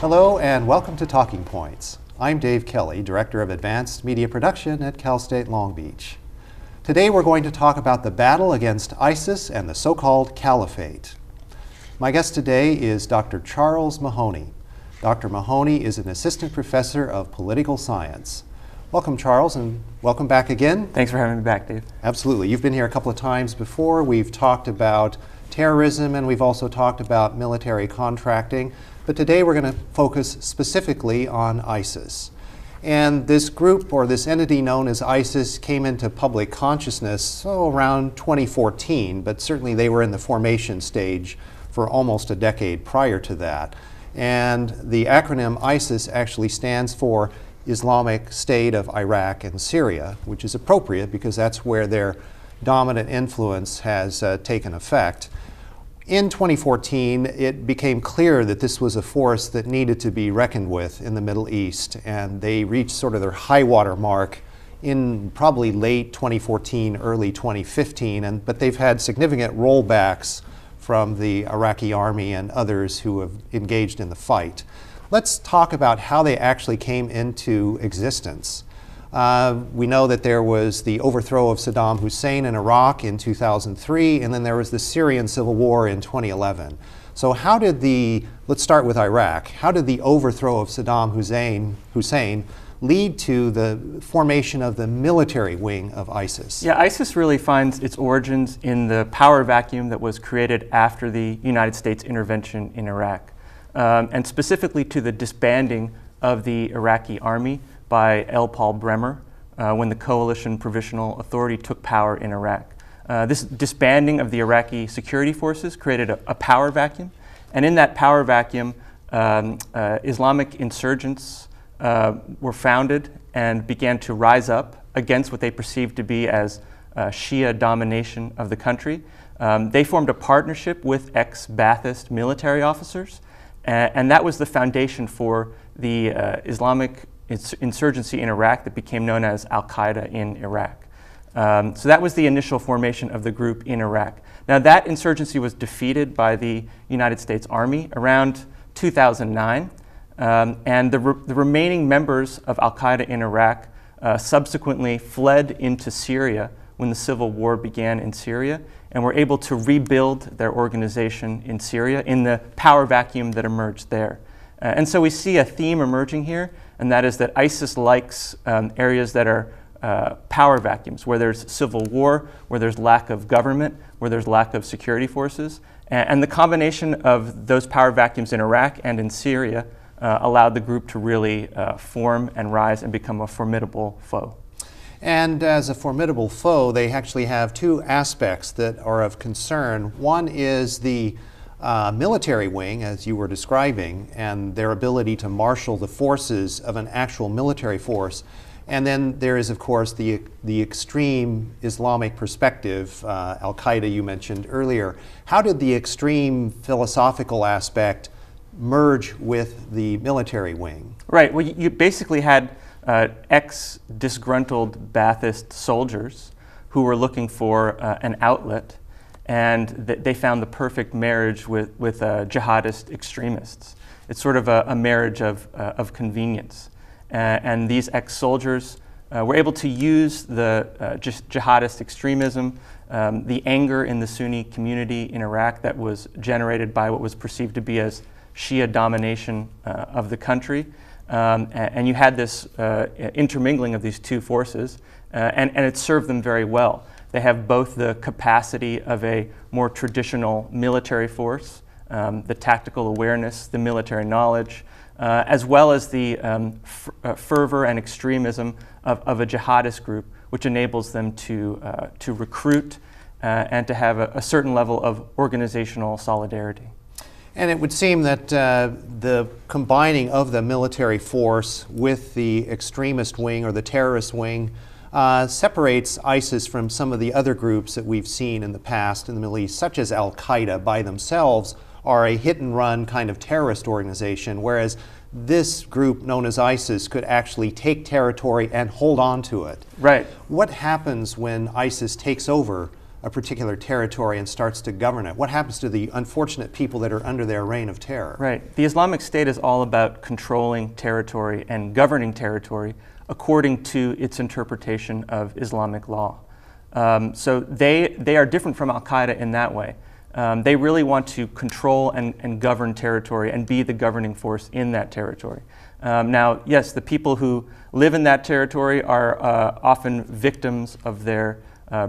Hello and welcome to Talking Points. I'm Dave Kelly, Director of Advanced Media Production at Cal State Long Beach. Today we're going to talk about the battle against ISIS and the so-called Caliphate. My guest today is Dr. Charles Mahoney. Dr. Mahoney is an Assistant Professor of Political Science. Welcome, Charles, and welcome back again. Thanks for having me back, Dave. Absolutely. You've been here a couple of times before. We've talked about terrorism and we've also talked about military contracting. But today we're going to focus specifically on ISIS. And this group, or this entity known as ISIS, came into public consciousness around 2014, but certainly they were in the formation stage for almost a decade prior to that. And the acronym ISIS actually stands for Islamic State of Iraq and Syria, which is appropriate because that's where their dominant influence has taken effect. In 2014, it became clear that this was a force that needed to be reckoned with in the Middle East, and they reached sort of their high water mark in probably late 2014, early 2015, but they've had significant rollbacks from the Iraqi army and others who have engaged in the fight. Let's talk about how they actually came into existence. We know that there was the overthrow of Saddam Hussein in Iraq in 2003, and then there was the Syrian civil war in 2011. So how did let's start with Iraq, how did the overthrow of Saddam Hussein lead to the formation of the military wing of ISIS? Yeah, ISIS really finds its origins in the power vacuum that was created after the United States intervention in Iraq, and specifically to the disbanding of the Iraqi army by L. Paul Bremer when the Coalition Provisional Authority took power in Iraq. This disbanding of the Iraqi security forces created a power vacuum, and in that power vacuum, Islamic insurgents were founded and began to rise up against what they perceived to be as Shia domination of the country. They formed a partnership with ex-Ba'athist military officers, and that was the foundation for the Islamic insurgency in Iraq that became known as Al-Qaeda in Iraq. So that was the initial formation of the group in Iraq. Now that insurgency was defeated by the United States Army around 2009, and the remaining members of Al-Qaeda in Iraq subsequently fled into Syria when the civil war began in Syria, and were able to rebuild their organization in Syria in the power vacuum that emerged there. And so we see a theme emerging here, and that is that ISIS likes areas that are power vacuums, where there's civil war, where there's lack of government, where there's lack of security forces. And the combination of those power vacuums in Iraq and in Syria allowed the group to really form and rise and become a formidable foe. And as a formidable foe, they actually have two aspects that are of concern. One is the military wing, as you were describing, and their ability to marshal the forces of an actual military force. And then there is, of course, the extreme Islamic perspective, Al-Qaeda you mentioned earlier. How did the extreme philosophical aspect merge with the military wing? Right. Well, you basically had ex-disgruntled Ba'athist soldiers who were looking for an outlet, and they found the perfect marriage with jihadist extremists. It's sort of a marriage of convenience. And these ex-soldiers were able to use the jihadist extremism, the anger in the Sunni community in Iraq that was generated by what was perceived to be as Shia domination of the country. And you had this intermingling of these two forces, and it served them very well. They have both the capacity of a more traditional military force, the tactical awareness, the military knowledge, as well as the fervor and extremism of a jihadist group, which enables them to recruit and to have a certain level of organizational solidarity. And it would seem that the combining of the military force with the extremist wing or the terrorist wing separates ISIS from some of the other groups that we've seen in the past in the Middle East, such as Al-Qaeda by themselves are a hit-and-run kind of terrorist organization, whereas this group known as ISIS could actually take territory and hold on to it. Right. What happens when ISIS takes over a particular territory and starts to govern it? What happens to the unfortunate people that are under their reign of terror? Right. The Islamic State is all about controlling territory and governing territory according to its interpretation of Islamic law. So they are different from Al-Qaeda in that way. They really want to control and govern territory and be the governing force in that territory. Now, yes, the people who live in that territory are often victims of their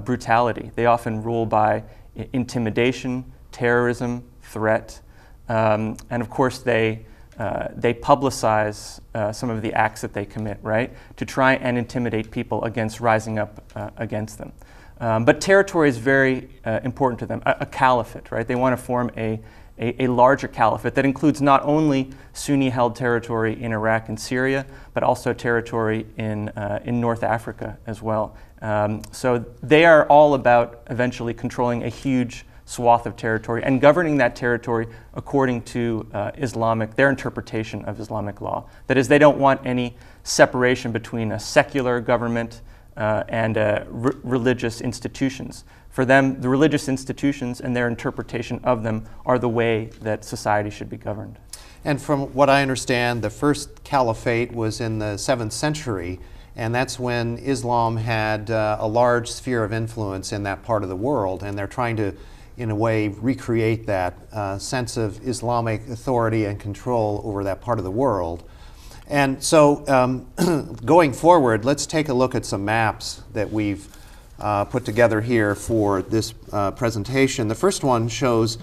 brutality. They often rule by intimidation, terrorism, threat, and of course they publicize some of the acts that they commit, right, to try and intimidate people against rising up against them. But territory is very important to them, a caliphate, right? They want to form a larger caliphate that includes not only Sunni-held territory in Iraq and Syria, but also territory in North Africa as well. So they are all about eventually controlling a huge swath of territory and governing that territory according to their interpretation of Islamic law. That is, they don't want any separation between a secular government and religious institutions. For them, the religious institutions and their interpretation of them are the way that society should be governed. And from what I understand, the first caliphate was in the 7th century, and that's when Islam had a large sphere of influence in that part of the world, and they're trying to, in a way, recreate that sense of Islamic authority and control over that part of the world. And so going forward, let's take a look at some maps that we've put together here for this presentation. The first one shows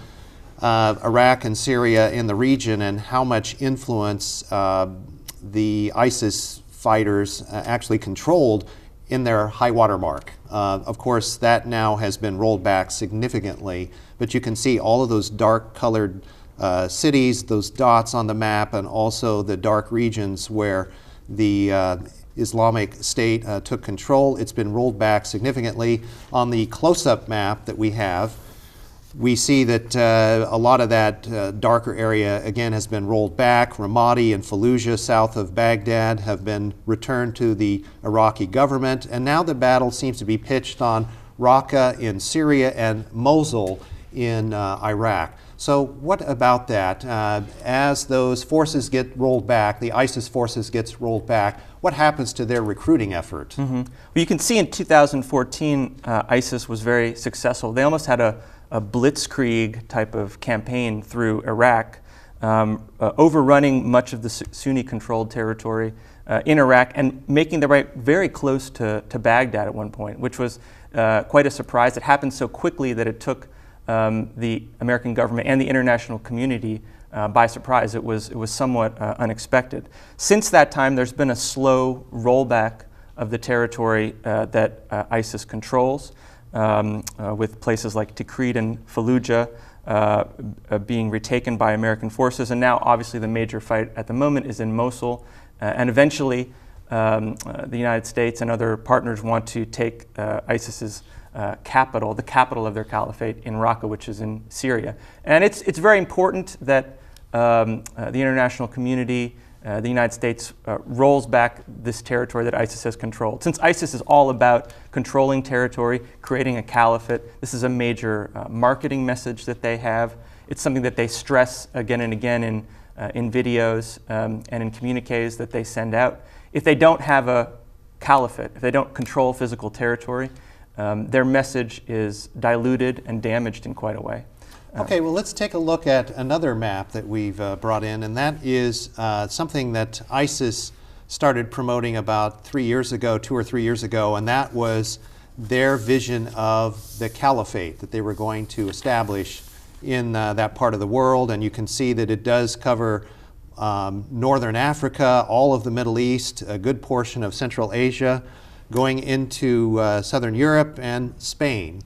Iraq and Syria in the region and how much influence the ISIS fighters actually controlled in their high water mark. Of course, that now has been rolled back significantly, but you can see all of those dark colored cities, those dots on the map, and also the dark regions where the Islamic State took control. It's been rolled back significantly. On the close-up map that we have, we see that a lot of that darker area, again, has been rolled back. Ramadi and Fallujah, south of Baghdad, have been returned to the Iraqi government. And now the battle seems to be pitched on Raqqa in Syria and Mosul in Iraq. So what about that? As those forces get rolled back, the ISIS forces gets rolled back, what happens to their recruiting effort? Mm-hmm. Well, you can see in 2014, ISIS was very successful. They almost had a blitzkrieg type of campaign through Iraq, overrunning much of the Sunni-controlled territory in Iraq and making their way very close to Baghdad at one point, which was quite a surprise. It happened so quickly that it took the American government and the international community by surprise. It was somewhat unexpected. Since that time, there's been a slow rollback of the territory that ISIS controls, with places like Tikrit and Fallujah being retaken by American forces. And now, obviously, the major fight at the moment is in Mosul. And eventually, the United States and other partners want to take ISIS's capital, the capital of their caliphate in Raqqa, which is in Syria. And it's very important that the international community, the United States, rolls back this territory that ISIS has controlled. Since ISIS is all about controlling territory, creating a caliphate, this is a major marketing message that they have. It's something that they stress again and again in videos and in communiques that they send out. If they don't have a caliphate, if they don't control physical territory, their message is diluted and damaged in quite a way. Okay, well, let's take a look at another map that we've brought in, and that is something that ISIS started promoting about 2 or 3 years ago, and that was their vision of the caliphate that they were going to establish in that part of the world. And you can see that it does cover northern Africa, all of the Middle East, a good portion of Central Asia, going into southern Europe and Spain.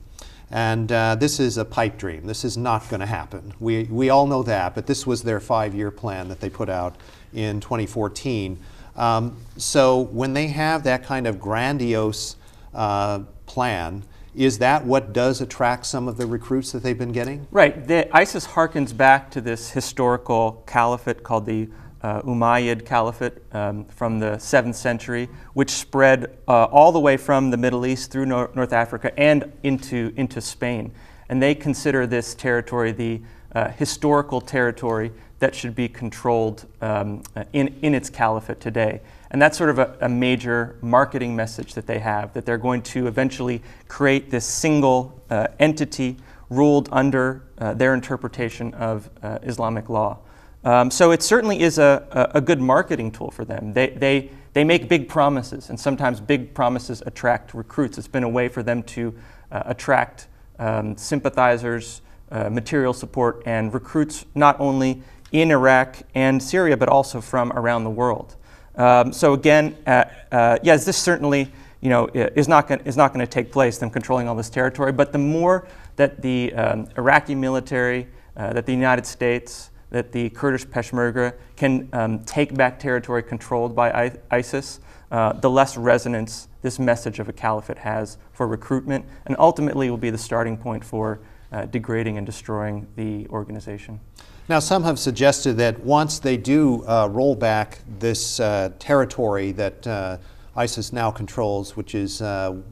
And this is a pipe dream. This is not going to happen. We all know that, but this was their 5-year plan that they put out in 2014. So when they have that kind of grandiose plan, is that what does attract some of the recruits that they've been getting? Right. ISIS harkens back to this historical caliphate called the Umayyad Caliphate from the 7th century, which spread all the way from the Middle East through North Africa and into Spain. And they consider this territory the historical territory that should be controlled in its caliphate today. And that's sort of a major marketing message that they have, that they're going to eventually create this single entity ruled under their interpretation of Islamic law. So it certainly is a good marketing tool for them. They make big promises, and sometimes big promises attract recruits. It's been a way for them to attract sympathizers, material support, and recruits not only in Iraq and Syria, but also from around the world. So again, yes, this certainly is not going to take place, them controlling all this territory, but the more that the Iraqi military, that the United States, that the Kurdish Peshmerga can take back territory controlled by ISIS, the less resonance this message of a caliphate has for recruitment, and ultimately will be the starting point for degrading and destroying the organization. Now, some have suggested that once they do roll back this territory that ISIS now controls, which is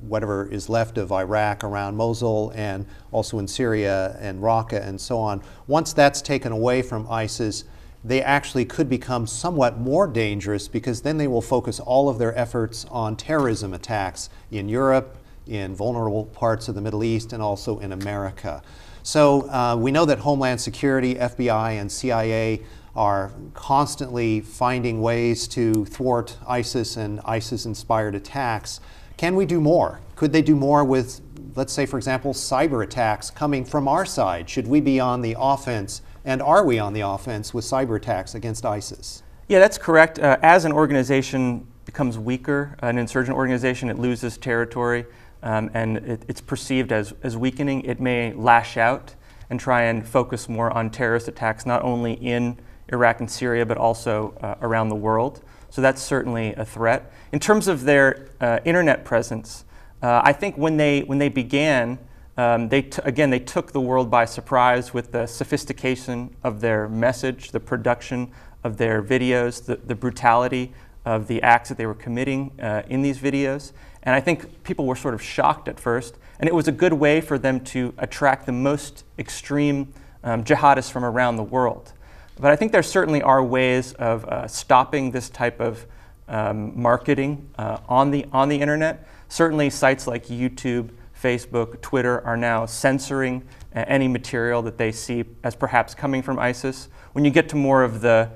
whatever is left of Iraq around Mosul and also in Syria and Raqqa and so on, once that's taken away from ISIS, they actually could become somewhat more dangerous, because then they will focus all of their efforts on terrorism attacks in Europe, in vulnerable parts of the Middle East, and also in America. So we know that Homeland Security, FBI, and CIA are constantly finding ways to thwart ISIS and ISIS-inspired attacks. Can we do more? Could they do more with, let's say, for example, cyber attacks coming from our side? Should we be on the offense, and are we on the offense with cyber attacks against ISIS? Yeah, that's correct. As an organization becomes weaker, an insurgent organization, it loses territory, and it's perceived as weakening. It may lash out and try and focus more on terrorist attacks, not only in Iraq and Syria, but also around the world. So that's certainly a threat. In terms of their internet presence, I think when they began, they took the world by surprise with the sophistication of their message, the production of their videos, the brutality of the acts that they were committing in these videos. And I think people were sort of shocked at first, and it was a good way for them to attract the most extreme jihadists from around the world. But I think there certainly are ways of stopping this type of marketing on the internet. Certainly sites like YouTube, Facebook, Twitter are now censoring any material that they see as perhaps coming from ISIS. When you get to more of the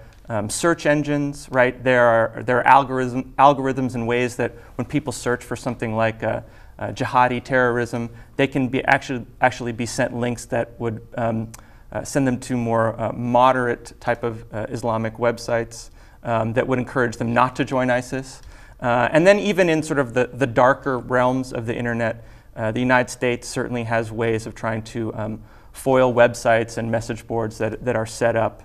search engines, right, there are algorithms and ways that when people search for something like jihadi terrorism, they can be actually be sent links that would send them to more moderate type of Islamic websites that would encourage them not to join ISIS. And then even in sort of the darker realms of the internet, the United States certainly has ways of trying to foil websites and message boards that are set up,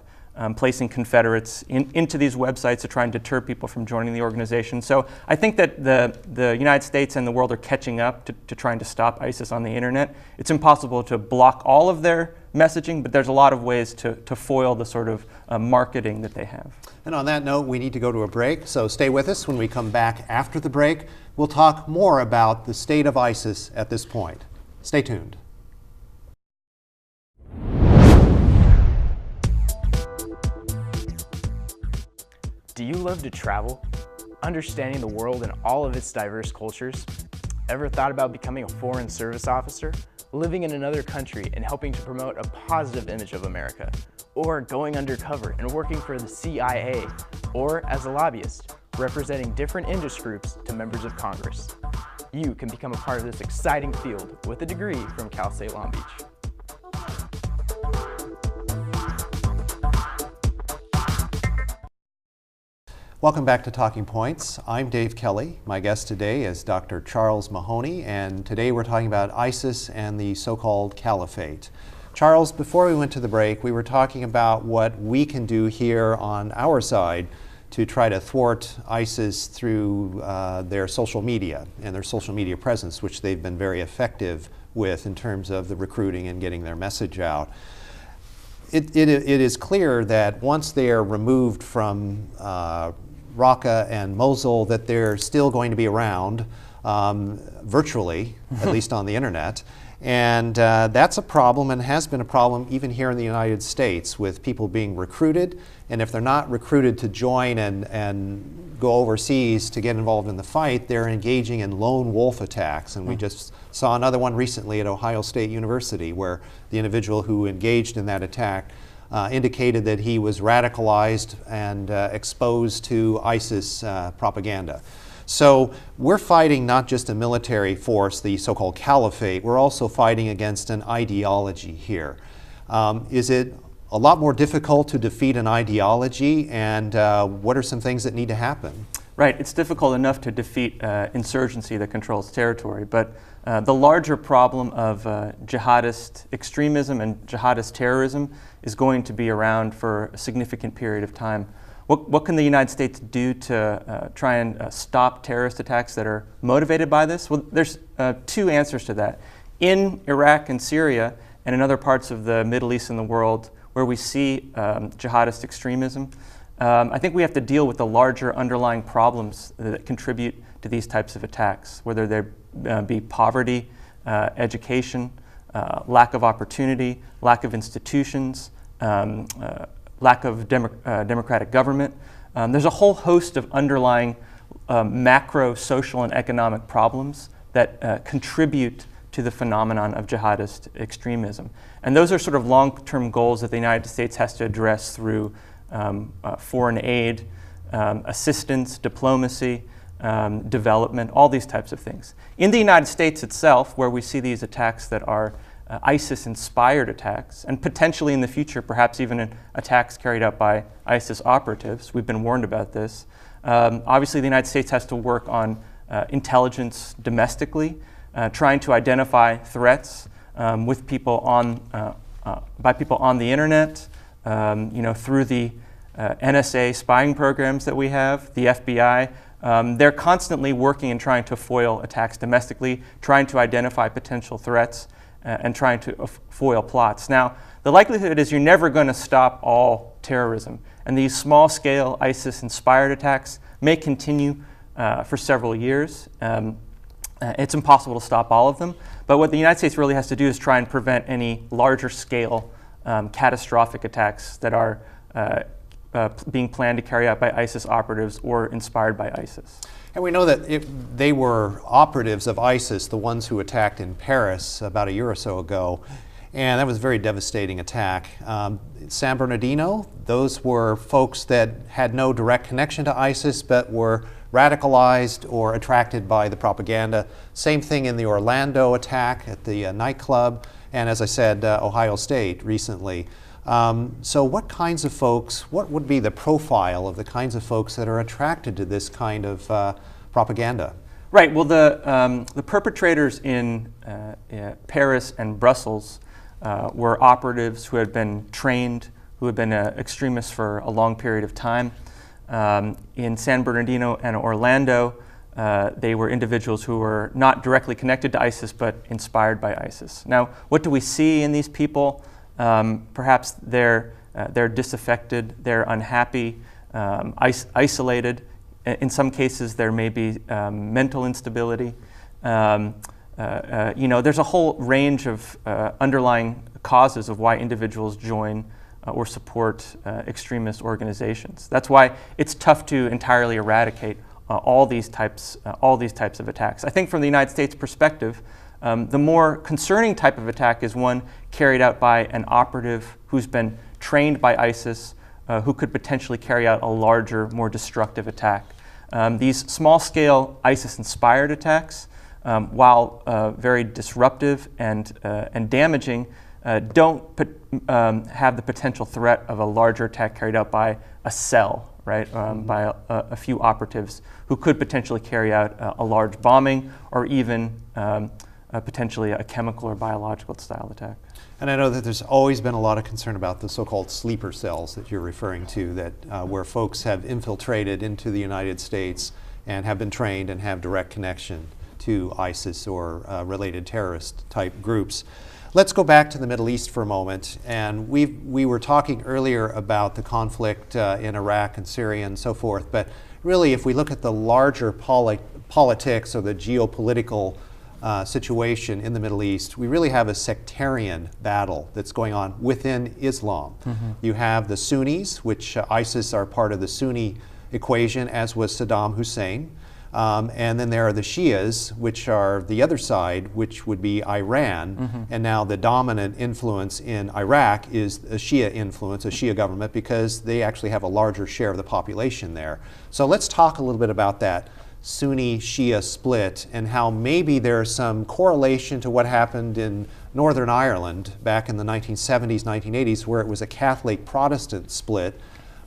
placing Confederates into these websites to try and deter people from joining the organization. So I think that the United States and the world are catching up to trying to stop ISIS on the internet. It's impossible to block all of their messaging, but there's a lot of ways to foil the sort of marketing that they have. And on that note, we need to go to a break, so stay with us. When we come back after the break, we'll talk more about the state of ISIS at this point. Stay tuned. Do you love to travel? Understanding the world and all of its diverse cultures? Ever thought about becoming a foreign service officer? Living in another country and helping to promote a positive image of America? Or going undercover and working for the CIA? Or as a lobbyist, representing different interest groups to members of Congress? You can become a part of this exciting field with a degree from Cal State Long Beach. Welcome back to Talking Points. I'm Dave Kelly. My guest today is Dr. Charles Mahoney, and today we're talking about ISIS and the so-called Caliphate. Charles, before we went to the break, we were talking about what we can do here on our side to try to thwart ISIS through their social media and their social media presence, which they've been very effective with in terms of the recruiting and getting their message out. it is clear that once they are removed from Raqqa and Mosul, that they're still going to be around virtually, at least on the internet. And that's a problem, and has been a problem even here in the United States, with people being recruited. And if they're not recruited to join and go overseas to get involved in the fight, they're engaging in lone wolf attacks. And we just saw another one recently at Ohio State University, where the individual who engaged in that attack indicated that he was radicalized and exposed to ISIS propaganda. So we're fighting not just a military force, the so-called Caliphate, we're also fighting against an ideology here. Is it a lot more difficult to defeat an ideology, and what are some things that need to happen? Right, it's difficult enough to defeat insurgency that controls territory, but the larger problem of jihadist extremism and jihadist terrorism is going to be around for a significant period of time. What can the United States do to try and stop terrorist attacks that are motivated by this? Well, there's two answers to that. In Iraq and Syria and in other parts of the Middle East and the world where we see jihadist extremism, I think we have to deal with the larger underlying problems that contribute to these types of attacks, whether there be poverty, education, lack of opportunity, lack of institutions, lack of democratic government. There's a whole host of underlying macro social and economic problems that contribute to the phenomenon of jihadist extremism. And those are sort of long-term goals that the United States has to address through foreign aid, assistance, diplomacy, development, all these types of things. In the United States itself, where we see these attacks that are ISIS-inspired attacks, and potentially in the future, perhaps even attacks carried out by ISIS operatives. We've been warned about this. Obviously, the United States has to work on intelligence domestically, trying to identify threats with people on, by people on the internet, through the NSA spying programs that we have, the FBI. They're constantly working and trying to foil attacks domestically, trying to identify potential threats, and trying to foil plots. Now, the likelihood is you're never going to stop all terrorism, and these small-scale ISIS-inspired attacks may continue for several years. It's impossible to stop all of them, but what the United States really has to do is try and prevent any larger-scale catastrophic attacks that are being planned to carry out by ISIS operatives or inspired by ISIS. And we know that they were operatives of ISIS, the ones who attacked in Paris about a year or so ago, and that was a very devastating attack. San Bernardino, those were folks that had no direct connection to ISIS but were radicalized or attracted by the propaganda. Same thing in the Orlando attack at the nightclub, and as I said, Ohio State recently. So what kinds of folks, what would be the profile of the kinds of folks that are attracted to this kind of propaganda? Right, well the perpetrators in Paris and Brussels were operatives who had been trained, who had been extremists for a long period of time. In San Bernardino and Orlando, they were individuals who were not directly connected to ISIS but inspired by ISIS. Now, what do we see in these people? Perhaps they're disaffected, they're unhappy, isolated. In some cases, there may be mental instability. There's a whole range of underlying causes of why individuals join or support extremist organizations. That's why it's tough to entirely eradicate all these types of attacks. I think from the United States perspective, the more concerning type of attack is one carried out by an operative who's been trained by ISIS, who could potentially carry out a larger, more destructive attack. These small-scale ISIS-inspired attacks, while very disruptive and damaging, don't have the potential threat of a larger attack carried out by a cell, right? By a few operatives who could potentially carry out a large bombing or even potentially a chemical or biological style attack. And I know that there's always been a lot of concern about the so-called sleeper cells that you're referring to, that where folks have infiltrated into the United States and have been trained and have direct connection to ISIS or related terrorist type groups. Let's go back to the Middle East for a moment. And we were talking earlier about the conflict in Iraq and Syria and so forth. But really, if we look at the larger politics or the geopolitical situation in the Middle East, we really have a sectarian battle that's going on within Islam. You have the Sunnis, which ISIS are part of the Sunni equation, as was Saddam Hussein. And then there are the Shias, which are the other side, which would be Iran. And now the dominant influence in Iraq is a Shia influence, a Shia government, because they actually have a larger share of the population there. So let's talk a little bit about that Sunni-Shia split and how maybe there's some correlation to what happened in Northern Ireland back in the 1970s, 1980s, where it was a Catholic-Protestant split,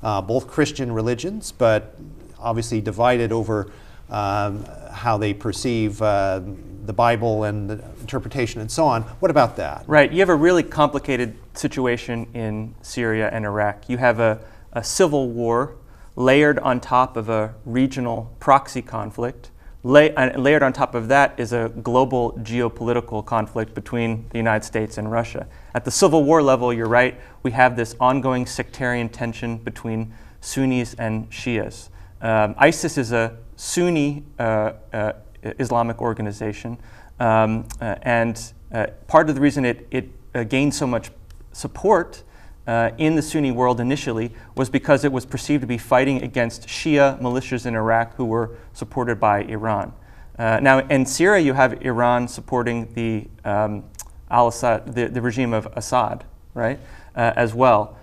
both Christian religions, but obviously divided over how they perceive the Bible and the interpretation and so on. What about that? Right. You have a really complicated situation in Syria and Iraq. You have a civil war layered on top of a regional proxy conflict. Layered on top of that is a global geopolitical conflict between the United States and Russia. At the civil war level, you're right, we have this ongoing sectarian tension between Sunnis and Shias. ISIS is a Sunni Islamic organization, and part of the reason it gained so much support in the Sunni world initially was because it was perceived to be fighting against Shia militias in Iraq who were supported by Iran. Now in Syria you have Iran supporting the al-Assad, the regime of Assad, right, as well,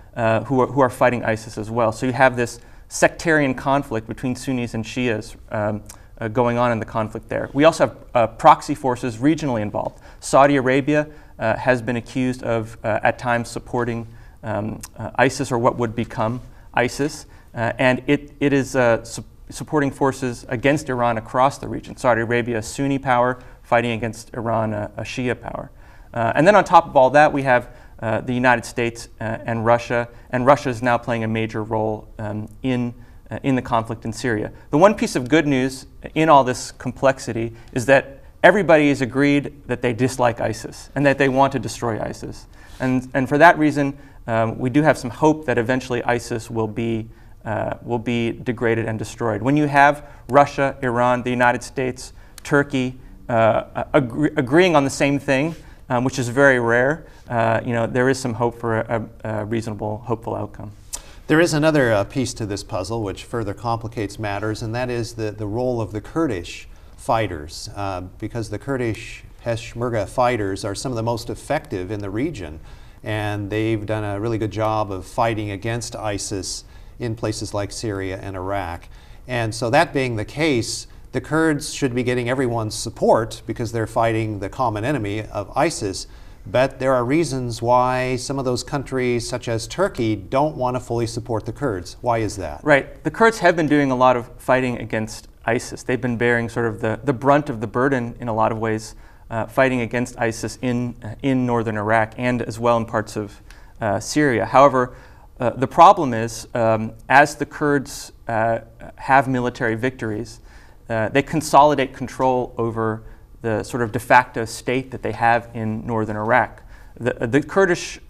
who are fighting ISIS as well. So you have this sectarian conflict between Sunnis and Shias going on in the conflict there. We also have proxy forces regionally involved. Saudi Arabia has been accused of at times supporting ISIS, or what would become ISIS, and it is supporting forces against Iran across the region. Saudi Arabia, a Sunni power, fighting against Iran, a Shia power. And then on top of all that, we have the United States and Russia is now playing a major role in the conflict in Syria. The one piece of good news in all this complexity is that everybody is agreed that they dislike ISIS and that they want to destroy ISIS. And for that reason, we do have some hope that eventually ISIS will be degraded and destroyed. When you have Russia, Iran, the United States, Turkey agreeing on the same thing, which is very rare, there is some hope for a reasonable, hopeful outcome. There is another piece to this puzzle which further complicates matters, and that is the role of the Kurdish fighters, because the Kurdish Peshmerga fighters are some of the most effective in the region, and they've done a really good job of fighting against ISIS in places like Syria and Iraq. And so that being the case, the Kurds should be getting everyone's support because they're fighting the common enemy of ISIS. But there are reasons why some of those countries, such as Turkey, don't want to fully support the Kurds. Why is that? Right. The Kurds have been doing a lot of fighting against ISIS. They've been bearing sort of the brunt of the burden in a lot of ways, fighting against ISIS in northern Iraq and as well in parts of Syria. However, the problem is, as the Kurds have military victories, they consolidate control over the sort of de facto state that they have in northern Iraq. The Kurdish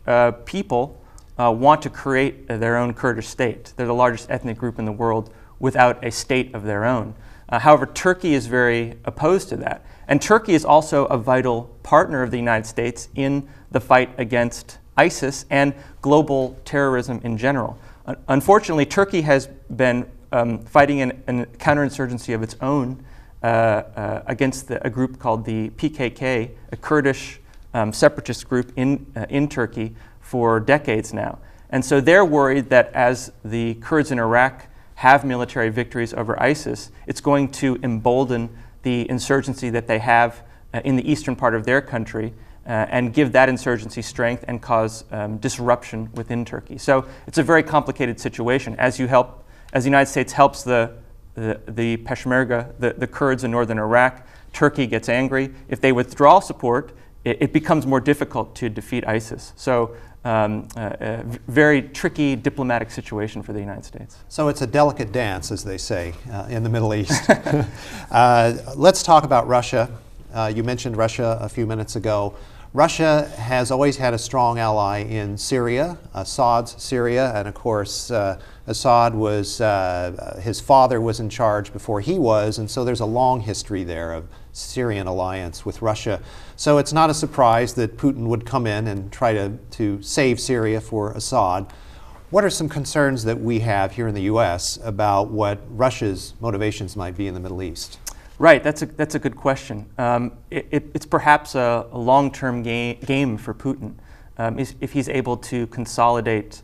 people want to create their own Kurdish state. They're the largest ethnic group in the world without a state of their own. However, Turkey is very opposed to that. And Turkey is also a vital partner of the United States in the fight against ISIS and global terrorism in general. Unfortunately, Turkey has been fighting a counterinsurgency of its own against a group called the PKK, a Kurdish separatist group in Turkey for decades now. And so they're worried that as the Kurds in Iraq have military victories over ISIS, it's going to embolden the insurgency that they have in the eastern part of their country and give that insurgency strength and cause disruption within Turkey. So it's a very complicated situation. As the United States helps the Peshmerga, the Kurds in northern Iraq, Turkey gets angry. If they withdraw support, it becomes more difficult to defeat ISIS. So a very tricky diplomatic situation for the United States. So it's a delicate dance, as they say, in the Middle East. Let's talk about Russia. You mentioned Russia a few minutes ago. Russia has always had a strong ally in Syria, Assad's Syria, and of course Assad was, his father was in charge before he was, and so there's a long history there of Syrian alliance with Russia. So it's not a surprise that Putin would come in and try to save Syria for Assad. What are some concerns that we have here in the U.S. about what Russia's motivations might be in the Middle East? Right, that's a good question. It's perhaps a long-term game for Putin if he's able to consolidate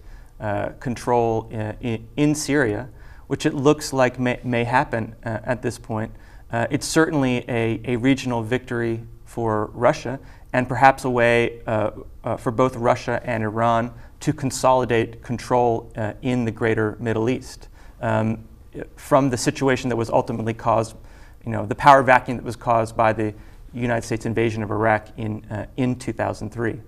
control in Syria, which it looks like may happen at this point. It's certainly a regional victory for Russia, and perhaps a way for both Russia and Iran to consolidate control in the greater Middle East from the situation that was ultimately caused, the power vacuum that was caused by the United States invasion of Iraq in 2003.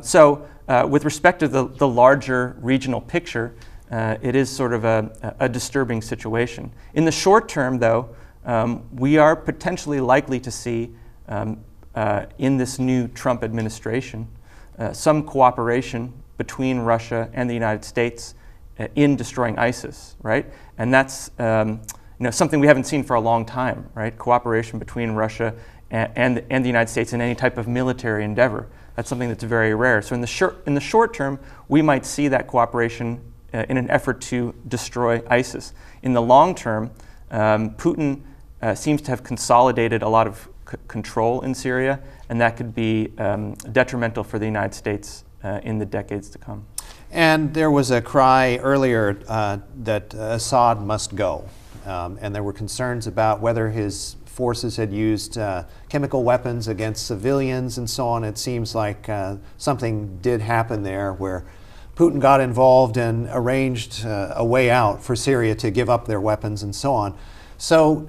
So with respect to the larger regional picture, it is sort of a disturbing situation. In the short term, though, we are potentially likely to see in this new Trump administration some cooperation between Russia and the United States in destroying ISIS, right? And that's something we haven't seen for a long time, right? Cooperation between Russia and the United States in any type of military endeavor. That's something that's very rare. So in the short term, we might see that cooperation in an effort to destroy ISIS. In the long term, Putin seems to have consolidated a lot of control in Syria, and that could be detrimental for the United States in the decades to come. And there was a cry earlier that Assad must go. And there were concerns about whether his forces had used chemical weapons against civilians and so on. It seems like something did happen there where Putin got involved and arranged a way out for Syria to give up their weapons and so on. So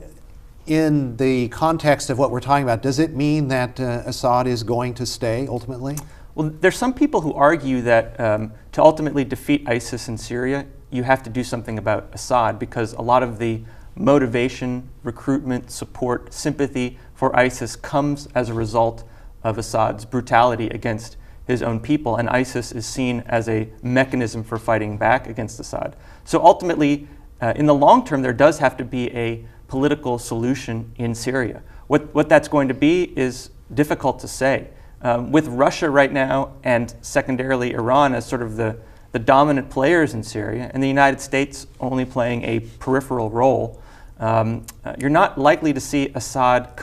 in the context of what we're talking about, does it mean that Assad is going to stay ultimately? Well, there's some people who argue that to ultimately defeat ISIS in Syria, you have to do something about Assad, because a lot of the motivation, recruitment, support, sympathy for ISIS comes as a result of Assad's brutality against his own people, and ISIS is seen as a mechanism for fighting back against Assad. So ultimately, in the long term, there does have to be a political solution in Syria. What that's going to be is difficult to say. With Russia right now, and secondarily Iran as sort of the dominant players in Syria, and the United States only playing a peripheral role, you're not likely to see Assad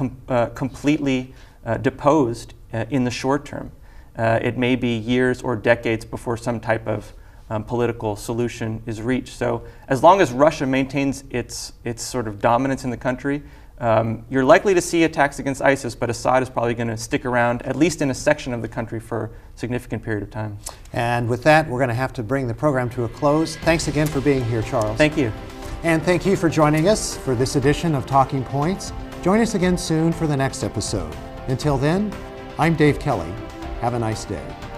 completely deposed in the short term. It may be years or decades before some type of political solution is reached. So as long as Russia maintains its sort of dominance in the country, you're likely to see attacks against ISIS, but Assad is probably going to stick around, at least in a section of the country, for a significant period of time. And with that, we're going to have to bring the program to a close. Thanks again for being here, Charles. Thank you. And thank you for joining us for this edition of Talking Points. Join us again soon for the next episode. Until then, I'm Dave Kelly. Have a nice day.